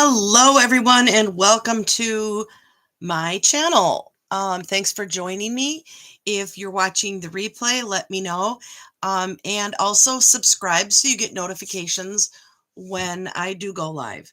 Hello everyone and welcome to my channel. Thanks for joining me. If you're watching the replay, let me know. And also subscribe so you get notifications when I do go live.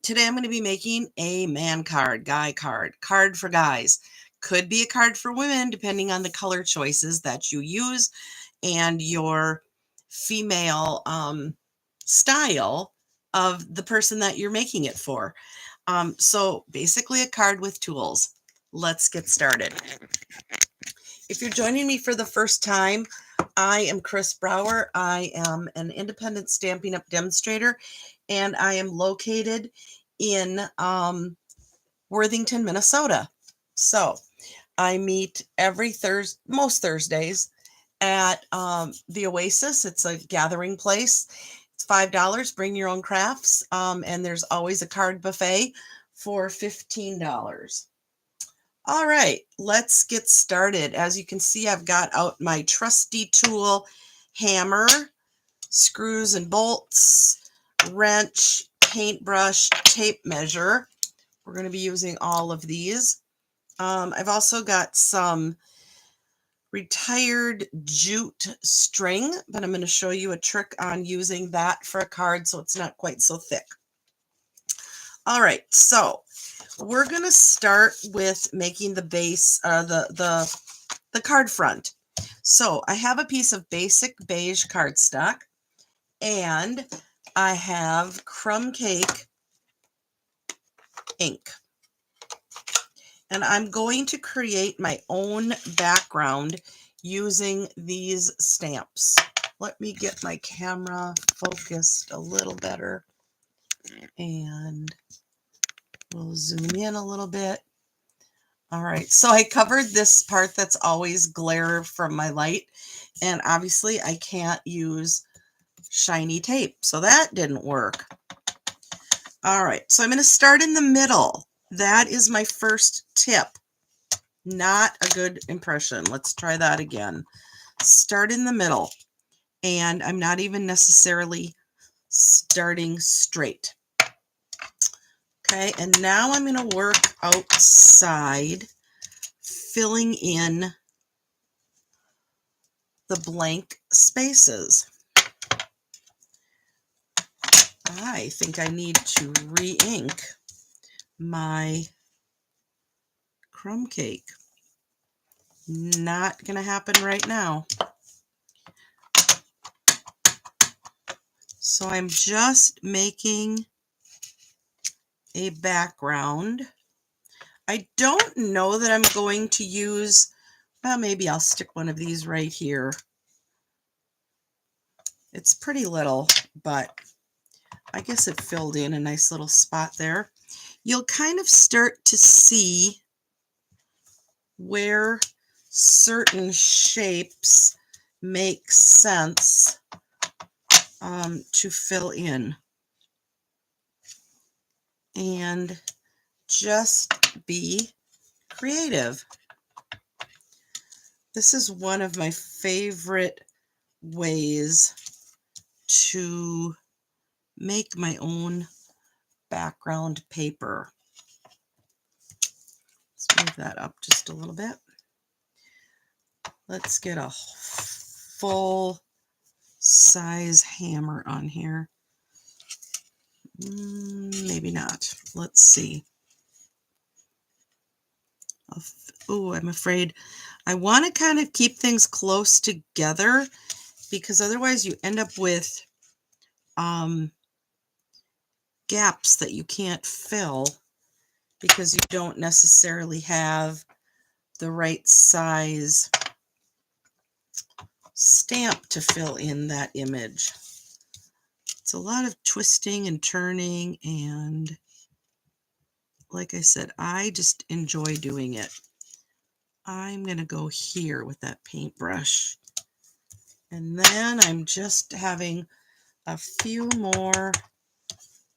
Today I'm going to be making a man card, guy card for guys. Could be a card for women depending on the color choices that you use and your female style of the person that you're making it for. So basically a card with tools. Let's get started. If you're joining me for the first time, I am Chris Brower. I am an independent Stampin' Up! Demonstrator, and I am located in Worthington, Minnesota. So I meet every most Thursdays at the Oasis. It's a gathering place. It's $5. Bring your own crafts, and there's always a card buffet for $15. All right, let's get started. As you can see, I've got out my trusty tool, hammer, screws and bolts, wrench, paintbrush, tape measure. We're going to be using all of these. I've also got some retired jute string, but I'm going to show you a trick on using that for a card so it's not quite so thick. All right, so we're going to start with making the base, the card front. So I have a piece of basic beige cardstock, and I have crumb cake ink. And I'm going to create my own background using these stamps. Let me get my camera focused a little better, and we'll zoom in a little bit. All right, so I covered this part that's always glare from my light, and obviously I can't use shiny tape, so that didn't work. All right, so I'm going to start in the middle. That is my first tip. Not a good impression. Let's try that again. Start in the middle, and I'm not even necessarily starting straight. Okay, and now I'm going to work outside, filling in the blank spaces. I think I need to re-ink my crumb cake. Not going to happen right now. So I'm just making a background. I don't know that I'm going to use, well, maybe I'll stick one of these right here. It's pretty little, but I guess it filled in a nice little spot there. You'll kind of start to see where certain shapes make sense to fill in. And just be creative. This is one of my favorite ways to make my own background paper. Let's move that up just a little bit. Let's get a full size hammer on here. Maybe not. Let's see. Oh, I'm afraid I want to kind of keep things close together, because otherwise you end up with gaps that you can't fill because you don't necessarily have the right size stamp to fill in that image. It's a lot of twisting and turning, and like I said, I just enjoy doing it. I'm going to go here with that paintbrush, and then I'm just having a few more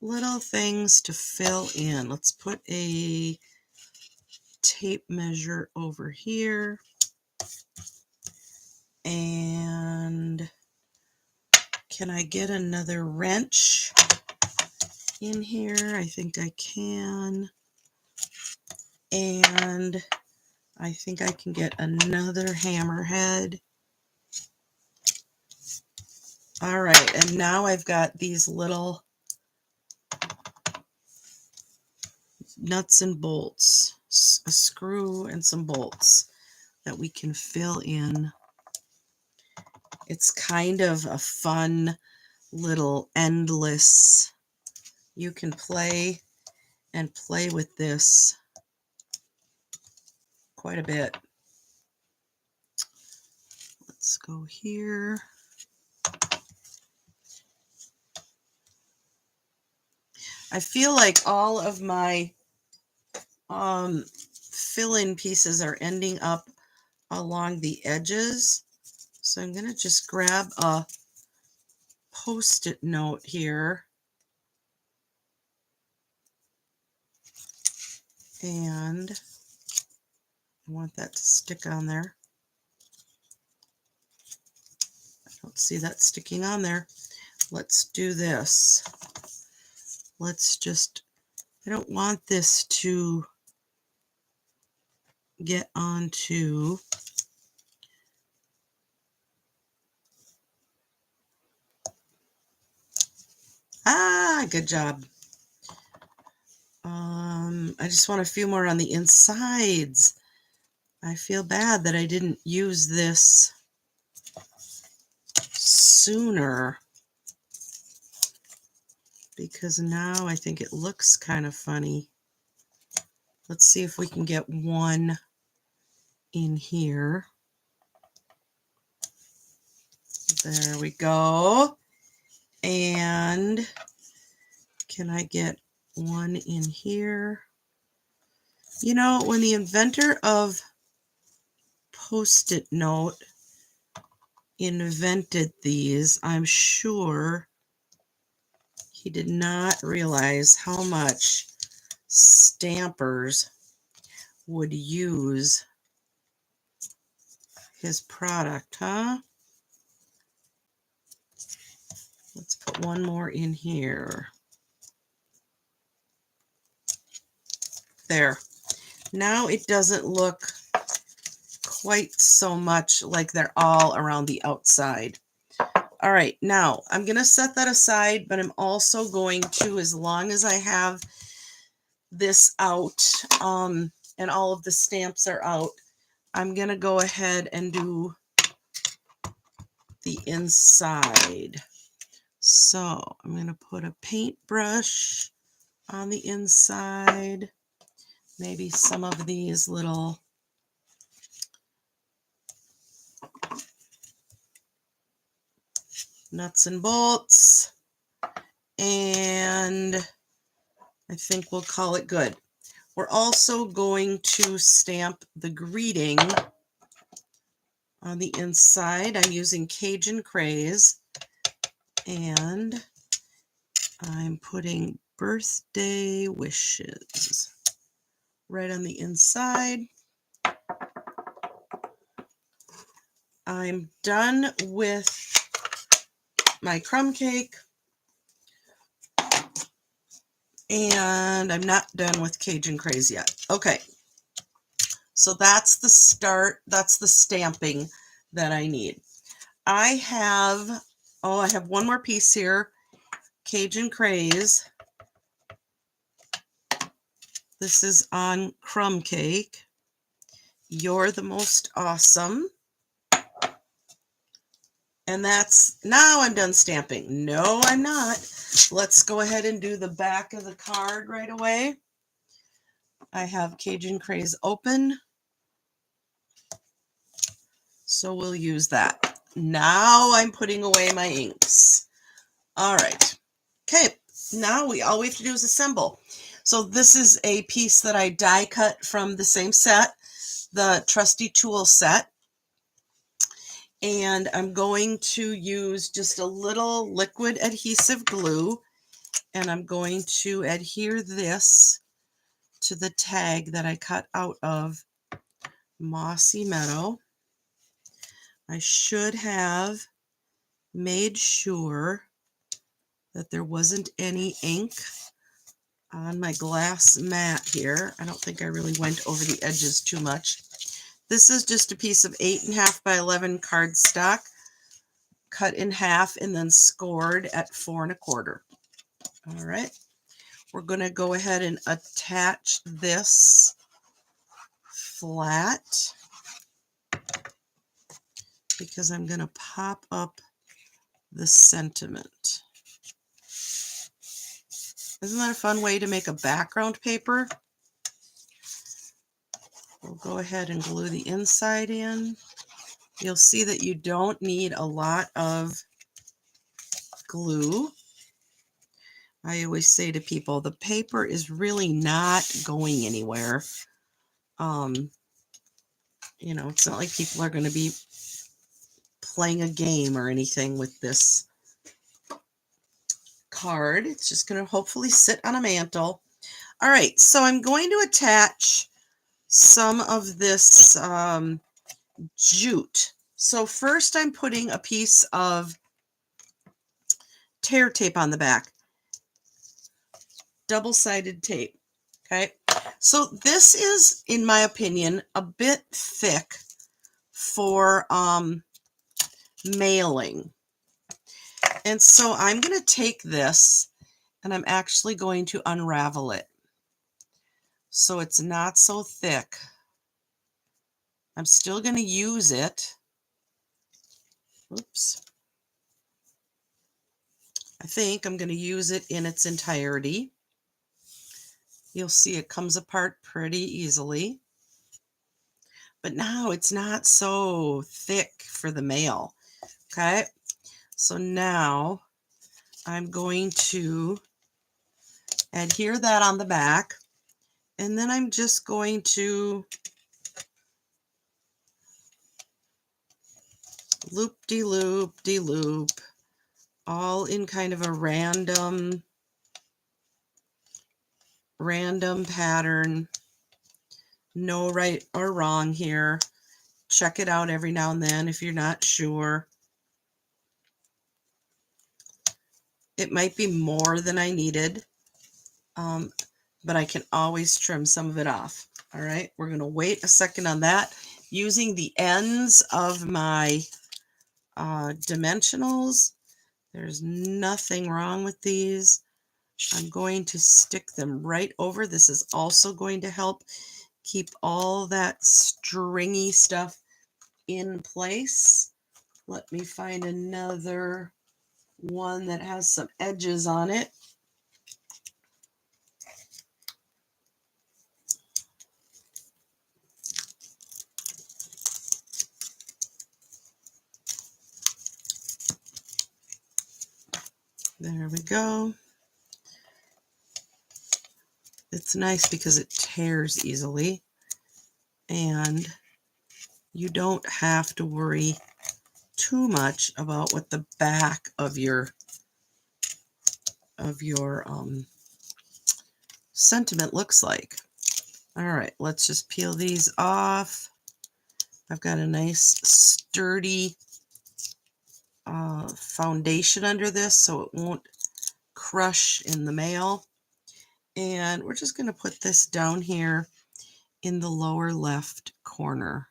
little things to fill in. Let's put a tape measure over here, and can I get another wrench? in here. I think I can. And I think I can get another hammerhead. All right, and now I've got these little nuts and bolts, a screw and some bolts that we can fill in. It's kind of a fun little endless. You can play and play with this quite a bit. Let's go here. I feel like all of my fill-in pieces are ending up along the edges. So I'm going to just grab a Post-it note here. And I want that to stick on there. I don't see that sticking on there. Let's do this. Let's just, I don't want this to get onto good job. I just want a few more on the insides. I feel bad that I didn't use this sooner, because now I think it looks kind of funny. Let's see if we can get one in here. There we go. And can I get one in here? You know, when the inventor of Post-it note invented these, I'm sure he did not realize how much stampers would use his product, huh? Let's put one more in here. There. Now it doesn't look quite so much like they're all around the outside. All right, now I'm going to set that aside, but I'm also going to, as long as I have this out and all of the stamps are out, I'm going to go ahead and do the inside. So I'm going to put a paintbrush on the inside, maybe some of these little nuts and bolts, and I think we'll call it good. We're also going to stamp the greeting on the inside. I'm using Cajun Craze, and I'm putting birthday wishes right on the inside. I'm done with my crumb cake, and I'm not done with Cajun Craze yet. Okay, so that's the start. That's the stamping that I need. I have one more piece here, Cajun Craze. This is on crumb cake. You're the most awesome. And that's, now I'm done stamping. No, I'm not. Let's go ahead and do the back of the card right away. I have Cajun Craze open, so we'll use that. Now I'm putting away my inks. All right. Okay, now all we have to do is assemble. So this is a piece that I die cut from the same set, the Trusty tool set. And I'm going to use just a little liquid adhesive glue, and I'm going to adhere this to the tag that I cut out of Mossy Meadow. I should have made sure that there wasn't any ink on my glass mat here. I don't think I really went over the edges too much. This is just a piece of 8.5 by 11 cardstock, cut in half and then scored at 4 1/4. All right, we're going to go ahead and attach this flat because I'm going to pop up the sentiment. Isn't that a fun way to make a background paper? We'll go ahead and glue the inside in. You'll see that you don't need a lot of glue. I always say to people, the paper is really not going anywhere. You know, it's not like people are going to be playing a game or anything with this card. It's just going to hopefully sit on a mantle. All right, so I'm going to attach some of this jute. So first I'm putting a piece of tear tape on the back, double-sided tape. Okay, so this is, in my opinion, a bit thick for mailing. And so I'm going to take this and I'm actually going to unravel it so it's not so thick. I'm still going to use it. Oops. I think I'm going to use it in its entirety. You'll see it comes apart pretty easily. But now it's not so thick for the mail. Okay, so now I'm going to adhere that on the back, and then I'm just going to loop-de-loop, all in kind of a random pattern. No right or wrong here. Check it out every now and then if you're not sure. It might be more than I needed, but I can always trim some of it off. All right, we're going to wait a second on that. Using the ends of my dimensionals, there's nothing wrong with these. I'm going to stick them right over. This is also going to help keep all that stringy stuff in place. Let me find another one that has some edges on it. There we go. It's nice because it tears easily, and you don't have to worry too much about what the back of your sentiment looks like. All right, let's just peel these off. I've got a nice sturdy foundation under this so it won't crush in the mail. And we're just going to put this down here in the lower left corner.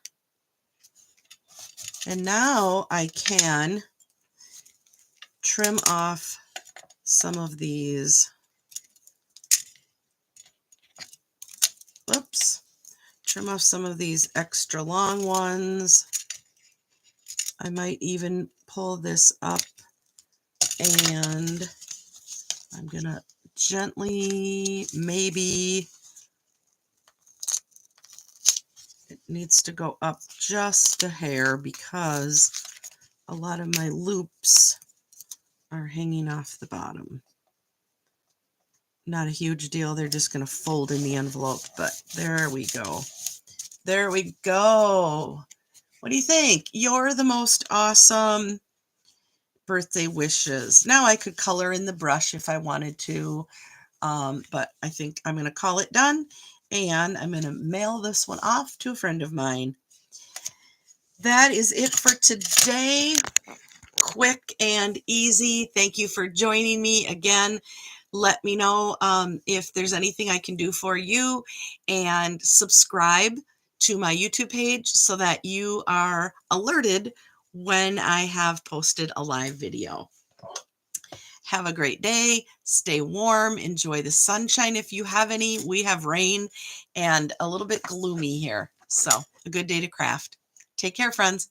And now I can trim off some of these. Whoops. Trim off some of these extra long ones. I might even pull this up and I'm going to gently, maybe it needs to go up just a hair because a lot of my loops are hanging off the bottom. Not a huge deal. They're just going to fold in the envelope, but there we go. There we go. What do you think? You're the most awesome birthday wishes. Now I could color in the brush if I wanted to, but I think I'm going to call it done, and I'm going to mail this one off to a friend of mine. That is it for today. quick and easy. Thank you for joining me again. Let me know if there's anything I can do for you, and subscribe to my YouTube page so that you are alerted when I have posted a live video. Have a great day. Stay warm. Enjoy the sunshine if you have any. We have rain and a little bit gloomy here. So a good day to craft. Take care, friends.